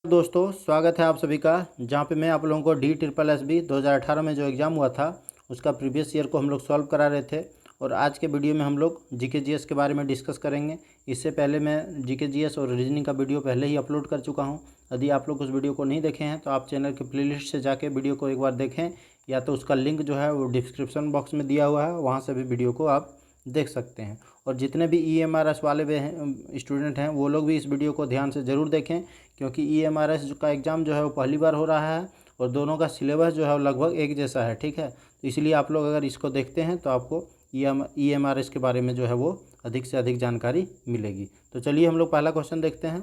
दोस्तों, स्वागत है आप सभी का। जहां पे मैं आप लोगों को DSSB 2018 में जो एग्ज़ाम हुआ था उसका प्रीवियस ईयर को हम लोग सॉल्व करा रहे थे। और आज के वीडियो में हम लोग जीके जीएस के बारे में डिस्कस करेंगे। इससे पहले मैं जीके जीएस और रीजनिंग का वीडियो पहले ही अपलोड कर चुका हूं। यदि आप लोग उस वीडियो को नहीं देखे हैं तो आप चैनल के प्लेलिस्ट से जाके वीडियो को एक बार देखें, या तो उसका लिंक जो है वो डिस्क्रिप्शन बॉक्स में दिया हुआ है, वहाँ से भी वीडियो को आप देख सकते हैं। और जितने भी EMRS वाले वे हैं स्टूडेंट हैं, वो लोग भी इस वीडियो को ध्यान से ज़रूर देखें, क्योंकि EMRS का एग्ज़ाम जो है वो पहली बार हो रहा है और दोनों का सिलेबस जो है वो लगभग एक जैसा है। ठीक है, तो इसलिए आप लोग अगर इसको देखते हैं तो आपको EMRS के बारे में जो है वो अधिक से अधिक जानकारी मिलेगी। तो चलिए हम लोग पहला क्वेश्चन देखते हैं।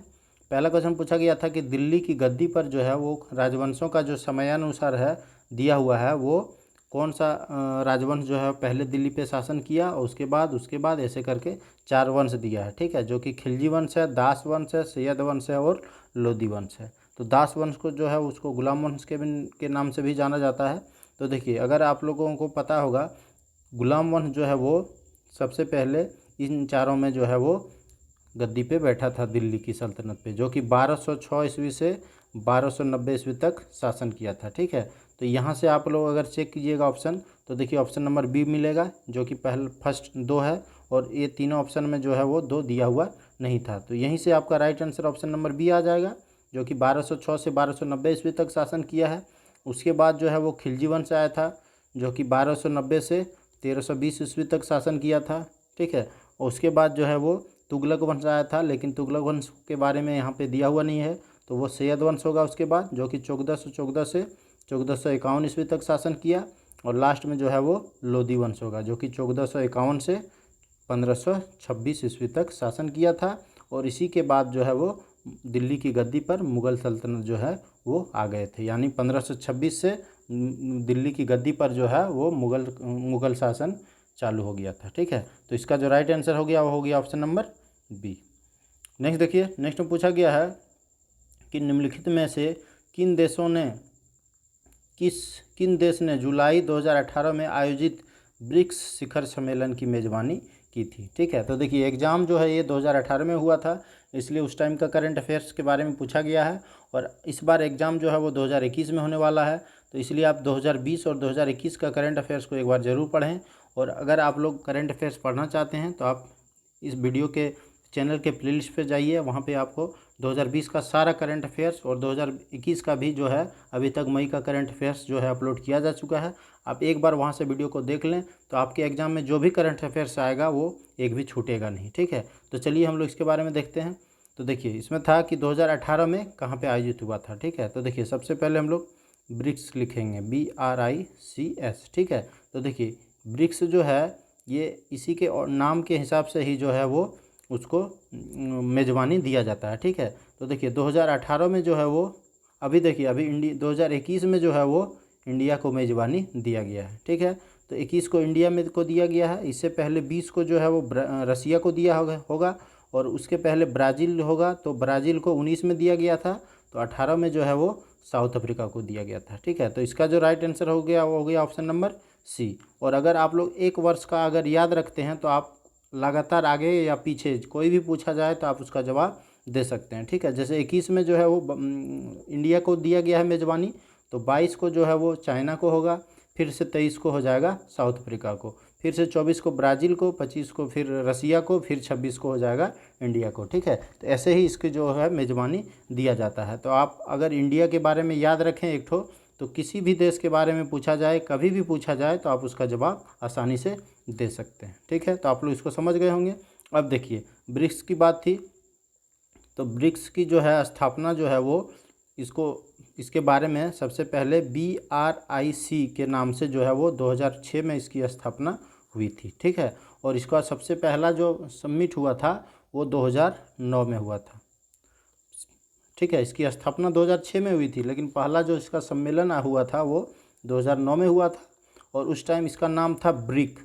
पहला क्वेश्चन पूछा गया था कि दिल्ली की गद्दी पर जो है वो राजवंशों का जो समयानुसार है दिया हुआ है, वो कौन सा राजवंश जो है पहले दिल्ली पे शासन किया, और उसके बाद ऐसे करके 4 वंश दिया है। ठीक है, जो कि खिलजी वंश है, दास वंश है, सैयद वंश है और लोधी वंश है। तो दास वंश को जो है उसको गुलाम वंश के नाम से भी जाना जाता है। तो देखिए, अगर आप लोगों को पता होगा, गुलाम वंश जो है वो सबसे पहले इन चारों में जो है वो गद्दी पे बैठा था दिल्ली की सल्तनत पे, जो कि 1206 ईस्वी से 1290 ईस्वी तक शासन किया था। ठीक है, तो यहाँ से आप लोग अगर चेक कीजिएगा ऑप्शन, तो देखिए ऑप्शन नंबर बी मिलेगा, जो कि फर्स्ट 2 है, और ये तीनों ऑप्शन में जो है वो 2 दिया हुआ नहीं था। तो यहीं से आपका right answer option number B आ जाएगा, जो कि 1206 से 1290 ईस्वी तक शासन किया है। उसके बाद जो है वो खिलजी वंश आया था, जो कि 1290 से 1320 ईस्वी तक शासन किया था। ठीक है, और उसके बाद जो है वो तुगलक वंश आया था, लेकिन तुगलक वंश के बारे में यहाँ पे दिया हुआ नहीं है, तो वो सैयद वंश होगा उसके बाद, जो कि 1414 से 1451 ईस्वी तक शासन किया। और लास्ट में जो है वो लोधी वंश होगा, जो कि 1451 से 1526 ईस्वी तक शासन किया था। और इसी के बाद जो है वो दिल्ली की गद्दी पर मुग़ल सल्तनत जो है वो आ गए थे, यानी 1526 से दिल्ली की गद्दी पर जो है वो मुग़ल शासन चालू हो गया था। ठीक है, तो इसका जो राइट आंसर हो गया वो हो गया ऑप्शन नंबर बी। नेक्स्ट देखिए, नेक्स्ट में पूछा गया है कि निम्नलिखित में से किन देश ने जुलाई 2018 में आयोजित ब्रिक्स शिखर सम्मेलन की मेज़बानी की थी। ठीक है, तो देखिए एग्ज़ाम जो है ये 2018 में हुआ था, इसलिए उस टाइम का करंट अफेयर्स के बारे में पूछा गया है। और इस बार एग्ज़ाम जो है वो 2021 में होने वाला है, तो इसलिए आप 2020 और 2021 का करंट अफेयर्स को एक बार ज़रूर पढ़ें। और अगर आप लोग करंट अफेयर्स पढ़ना चाहते हैं तो आप इस वीडियो के चैनल के प्लेलिस्ट पे जाइए, वहाँ पे आपको 2020 का सारा करंट अफेयर्स और 2021 का भी जो है अभी तक मई का करंट अफेयर्स जो है अपलोड किया जा चुका है। आप एक बार वहाँ से वीडियो को देख लें, तो आपके एग्ज़ाम में जो भी करंट अफेयर्स आएगा वो एक भी छूटेगा नहीं। ठीक है, तो चलिए हम लोग इसके बारे में देखते हैं। तो देखिए इसमें था कि 2018 में कहाँ पर आयोजित हुआ था। ठीक है, तो देखिए सबसे पहले हम लोग ब्रिक्स लिखेंगे, BRICS। ठीक है, तो देखिए ब्रिक्स जो है ये इसी के और नाम के हिसाब से ही जो है वो उसको मेज़बानी दिया जाता है। ठीक है, तो देखिए 2018 में जो है वो अभी 2021 में जो है वो इंडिया को मेज़बानी दिया गया है। ठीक है, तो 21 को इंडिया में को दिया गया है। इससे पहले 20 को जो है वो रसिया को दिया होगा, और उसके पहले ब्राज़ील होगा, तो ब्राज़ील को 19 में दिया गया था। तो 18 में जो है वो साउथ अफ्रीका को दिया गया था। ठीक है, तो इसका जो राइट आंसर हो गया वो हो गया ऑप्शन नंबर सी। और अगर आप लोग एक वर्ष का अगर याद रखते हैं तो आप लगातार आगे या पीछे कोई भी पूछा जाए तो आप उसका जवाब दे सकते हैं। ठीक है, जैसे 21 में जो है वो इंडिया को दिया गया है मेज़बानी, तो 22 को जो है वो चाइना को होगा, फिर से 23 को हो जाएगा साउथ अफ्रीका को, फिर से 24 को ब्राज़ील को, 25 को फिर रसिया को, फिर 26 को हो जाएगा इंडिया को। ठीक है, तो ऐसे ही इसकी जो है मेज़बानी दिया जाता है। तो आप अगर इंडिया के बारे में याद रखें एक ठो, तो किसी भी देश के बारे में पूछा जाए, कभी भी पूछा जाए, तो आप उसका जवाब आसानी से दे सकते हैं। ठीक है, तो आप लोग इसको समझ गए होंगे। अब देखिए ब्रिक्स की बात थी, तो ब्रिक्स की जो है स्थापना जो है वो इसके बारे में सबसे पहले BRIC के नाम से जो है वो 2006 में इसकी स्थापना हुई थी। ठीक है, और इसका सबसे पहला जो समिट हुआ था वो 2009 में हुआ था। ठीक है, इसकी स्थापना 2006 में हुई थी, लेकिन पहला जो इसका सम्मेलन हुआ था वो 2009 में हुआ था, और उस टाइम इसका नाम था ब्रिक।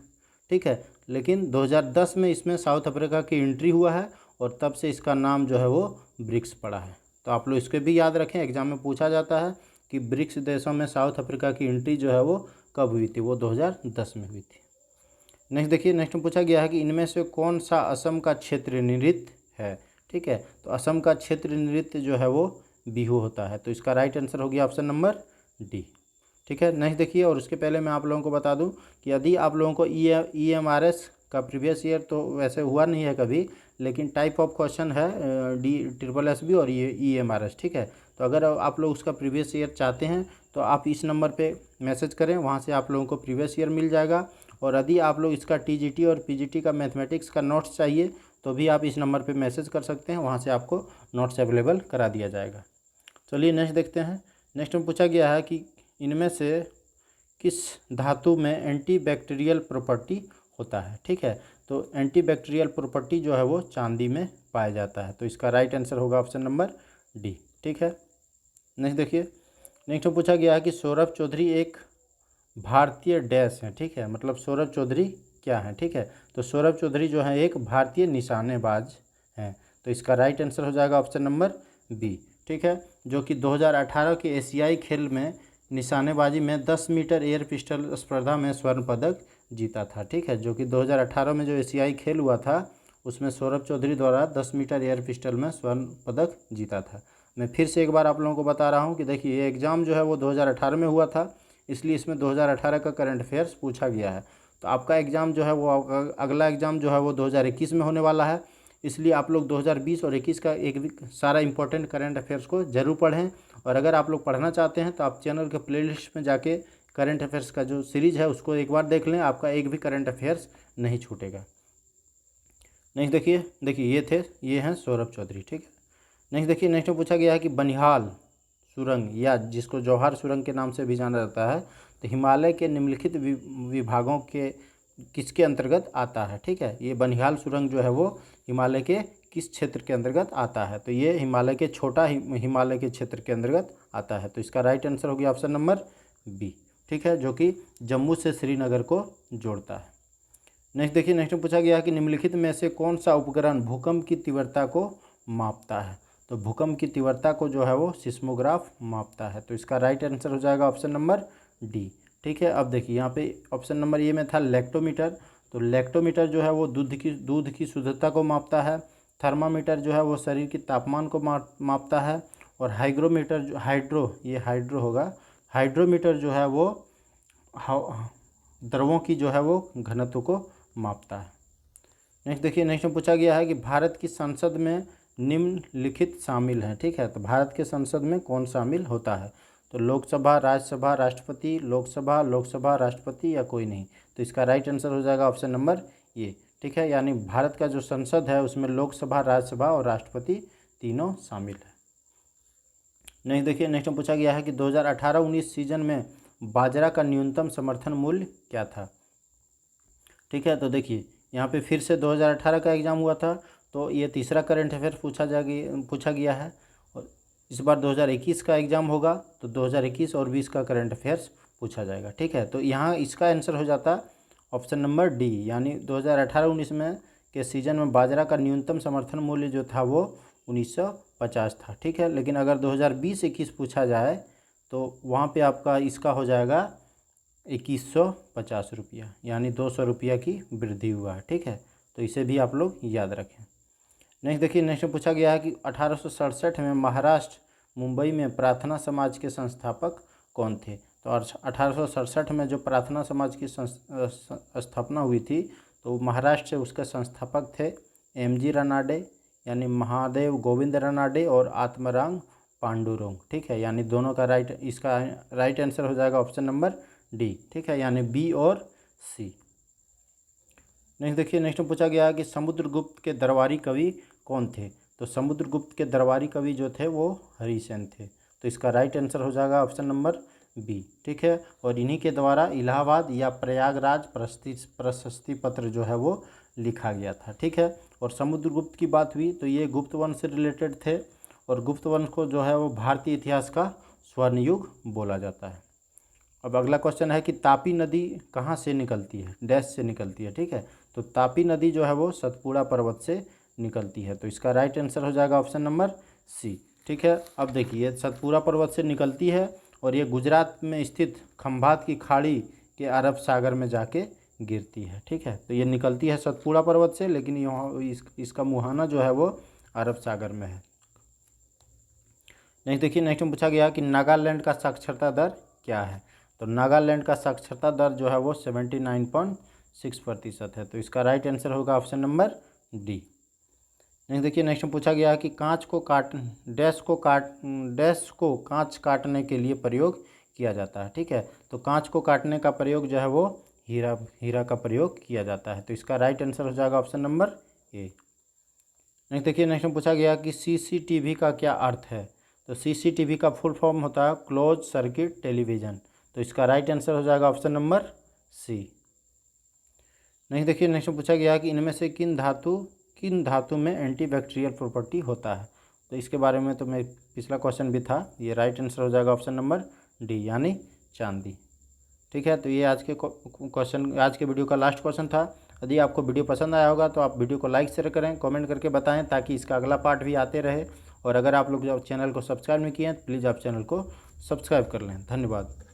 ठीक है, लेकिन 2010 में इसमें साउथ अफ्रीका की एंट्री हुआ है, और तब से इसका नाम जो है वो ब्रिक्स पड़ा है। तो आप लोग इसके भी याद रखें, एग्जाम में पूछा जाता है कि ब्रिक्स देशों में साउथ अफ्रीका की एंट्री जो है वो कब हुई थी, वो 2010 में हुई थी। नेक्स्ट देखिए, नेक्स्ट में पूछा गया है कि इनमें से कौन सा असम का क्षेत्रीय नृत्य है। ठीक है, तो असम का क्षेत्रीय नृत्य जो है वो बिहू होता है। तो इसका राइट आंसर हो गया ऑप्शन नंबर डी। ठीक है, नेक्स्ट देखिए। और उसके पहले मैं आप लोगों को बता दूं कि यदि आप लोगों को EMRS का प्रीवियस ईयर तो वैसे हुआ नहीं है कभी, लेकिन टाइप ऑफ क्वेश्चन है DSSB और ये EMRS। ठीक है, तो अगर आप लोग उसका प्रीवियस ईयर चाहते हैं तो आप इस नंबर पे मैसेज करें, वहाँ से आप लोगों को प्रीवियस ईयर मिल जाएगा। और यदि आप लोग इसका TGT और PGT का मैथमेटिक्स का नोट्स चाहिए तो भी आप इस नंबर पे मैसेज कर सकते हैं, वहाँ से आपको नोट्स अवेलेबल करा दिया जाएगा। चलिए नेक्स्ट देखते हैं। नेक्स्ट में पूछा गया है कि इनमें से किस धातु में एंटीबैक्टीरियल प्रॉपर्टी होता है। ठीक है, तो एंटीबैक्टीरियल प्रॉपर्टी जो है वो चांदी में पाया जाता है। तो इसका राइट आंसर होगा ऑप्शन नंबर डी। ठीक है, नेक्स्ट देखिए। नेक्स्ट में पूछा गया है कि सौरभ चौधरी एक भारतीय डैश है। ठीक है, मतलब सौरभ चौधरी क्या है। ठीक है, तो सौरभ चौधरी जो है एक भारतीय निशानेबाज हैं। तो इसका राइट आंसर हो जाएगा ऑप्शन नंबर बी। ठीक है, जो कि 2018 के एशियाई खेल में निशानेबाजी में 10 मीटर एयर पिस्टल स्पर्धा में स्वर्ण पदक जीता था। ठीक है, जो कि 2018 में जो एशियाई खेल हुआ था उसमें सौरभ चौधरी द्वारा 10 मीटर एयर पिस्टल में स्वर्ण पदक जीता था। मैं फिर से एक बार आप लोगों को बता रहा हूँ कि देखिए ये एग्ज़ाम जो है वो 2018 में हुआ था, इसलिए इसमें 2018 का करंट अफेयर्स पूछा गया है। तो आपका एग्ज़ाम जो है वो अगला एग्ज़ाम जो है वो 2021 में होने वाला है, इसलिए आप लोग 2020 और 21 का एक भी सारा इंपॉर्टेंट करंट अफेयर्स को ज़रूर पढ़ें। और अगर आप लोग पढ़ना चाहते हैं तो आप चैनल के प्लेलिस्ट में जाके करंट अफेयर्स का जो सीरीज़ है उसको एक बार देख लें, आपका एक भी करंट अफेयर्स नहीं छूटेगा। नेक्स्ट देखिए ये हैं सौरभ चौधरी। ठीक है, नेक्स्ट देखिए। नेक्स्ट में पूछा गया है कि बनिहाल सुरंग या जिसको जौहर सुरंग के नाम से भी जाना जाता है, तो हिमालय के निम्नलिखित विभागों के किसके अंतर्गत आता है। ठीक है, ये बनिहाल सुरंग जो है वो हिमालय के किस क्षेत्र के अंतर्गत आता है। तो ये हिमालय के छोटा हिमालय के क्षेत्र के अंतर्गत आता है। तो इसका राइट आंसर हो गया ऑप्शन नंबर बी। ठीक है, जो कि जम्मू से श्रीनगर को जोड़ता है। नेक्स्ट देखिए। नेक्स्ट में पूछा गया कि निम्नलिखित में से कौन सा उपकरण भूकंप की तीव्रता को मापता है। तो भूकंप की तीव्रता को जो है वो सिस्मोग्राफ मापता है। तो इसका राइट आंसर हो जाएगा ऑप्शन नंबर डी। ठीक है, अब देखिए यहाँ पे ऑप्शन नंबर ए में था लेक्टोमीटर। तो लेक्टोमीटर जो है वो दूध की शुद्धता को मापता है। थर्मामीटर जो है वो शरीर के तापमान को मापता है। और हाइग्रोमीटर जो हाइड्रो होगा, हाइड्रोमीटर जो है वो द्रवों की जो है वो घनत्व को मापता है। नेक्स्ट देखिए। नेक्स्ट में पूछा गया है कि भारत की संसद में निम्नलिखित शामिल हैं। ठीक है, तो भारत के संसद में कौन शामिल होता है। तो लोकसभा, राज्यसभा, राष्ट्रपति, लोकसभा राष्ट्रपति या कोई नहीं। तो इसका राइट आंसर हो जाएगा ऑप्शन नंबर ए। ठीक है, यानी भारत का जो संसद है उसमें लोकसभा, राज्यसभा और राष्ट्रपति तीनों शामिल है। नेक्स्ट देखिए। नेक्स्ट में पूछा गया है कि 2018-19 सीजन में बाजरा का न्यूनतम समर्थन मूल्य क्या था। ठीक है, तो देखिए यहाँ पे फिर से 2018 का एग्ज़ाम हुआ था, तो ये तीसरा करंट अफेयर पूछा गया है। और इस बार 2021 का एग्ज़ाम होगा तो 2021 और 20 का करंट अफेयर्स पूछा जाएगा। ठीक है, तो यहाँ इसका आंसर हो जाता ऑप्शन नंबर डी, यानी 2018-19 में के सीज़न में बाजरा का न्यूनतम समर्थन मूल्य जो था वो 1950 था। ठीक है, लेकिन अगर 2020-21 पूछा जाए तो वहाँ पे आपका इसका हो जाएगा 2150 रुपया, यानी 200 रुपया की वृद्धि हुआ है। ठीक है, तो इसे भी आप लोग याद रखें। नेक्स्ट देखिए। नेक्स्ट में पूछा गया है कि 1867 में महाराष्ट्र मुंबई में प्रार्थना समाज के संस्थापक कौन थे। तो 1867 में जो प्रार्थना समाज की स्थापना हुई थी तो महाराष्ट्र से उसके संस्थापक थे MG रानाडे, यानी महादेव गोविंद रानाडे और आत्माराम पांडुरंग। ठीक है, यानी दोनों का इसका राइट आंसर हो जाएगा ऑप्शन नंबर डी। ठीक है, यानी बी और सी। नेक्स्ट देखिए। नेक्स्ट में पूछा गया कि समुद्रगुप्त के दरबारी कवि कौन थे। तो समुद्रगुप्त के दरबारी कवि जो थे वो हरिसेन थे। तो इसका राइट आंसर हो जाएगा ऑप्शन नंबर बी। ठीक है, और इन्हीं के द्वारा इलाहाबाद या प्रयागराज प्रशस्ति पत्र जो है वो लिखा गया था। ठीक है, और समुद्रगुप्त की बात हुई तो ये गुप्त वंश से रिलेटेड थे, और गुप्त वंश को जो है वो भारतीय इतिहास का स्वर्ण युग बोला जाता है। अब अगला क्वेश्चन है कि तापी नदी कहाँ से निकलती है, डैश से निकलती है। ठीक है, तो तापी नदी जो है वो सतपुड़ा पर्वत से निकलती है। तो इसका राइट आंसर हो जाएगा ऑप्शन नंबर सी। ठीक है, अब देखिए सतपुड़ा पर्वत से निकलती है और ये गुजरात में स्थित खंभात की खाड़ी के अरब सागर में जाके गिरती है। ठीक है, तो ये निकलती है सतपुड़ा पर्वत से, लेकिन यहाँ इसका मुहाना जो है वो अरब सागर में है। नेक्स्ट देखिए, नेक्स्ट में पूछा गया कि नागालैंड का साक्षरता दर क्या है। तो नागालैंड का साक्षरता दर जो है वो 79.6% है। तो इसका राइट आंसर होगा ऑप्शन नंबर डी। नेक्स्ट देखिए, नेक्स्ट में पूछा गया कि डैश को कांच काटने के लिए प्रयोग किया जाता है। ठीक है, तो कांच को काटने का प्रयोग जो है वो हीरा का प्रयोग किया जाता है। तो इसका राइट आंसर हो जाएगा ऑप्शन नंबर ए। नेक्स्ट देखिए, नेक्स्ट में पूछा गया कि सीसीटीवी का क्या अर्थ है। तो सीसीटीवी का फुल फॉर्म होता है क्लोज सर्किट टेलीविज़न। तो इसका राइट आंसर हो जाएगा ऑप्शन नंबर सी। नेक्स्ट देखिए, नेक्स्ट में पूछा गया कि इनमें से किन धातु में एंटीबैक्टीरियल प्रॉपर्टी होता है। तो इसके बारे में तो मैं पिछला क्वेश्चन भी था, ये राइट आंसर हो जाएगा ऑप्शन नंबर डी यानी चांदी। ठीक है, तो ये आज के वीडियो का लास्ट क्वेश्चन था। यदि आपको वीडियो पसंद आया होगा तो आप वीडियो को लाइक शेयर करें, कमेंट करके बताएं ताकि इसका अगला पार्ट भी आते रहे। और अगर आप लोग जब चैनल को सब्सक्राइब नहीं किए हैं तो प्लीज़ आप चैनल को सब्सक्राइब कर लें। धन्यवाद।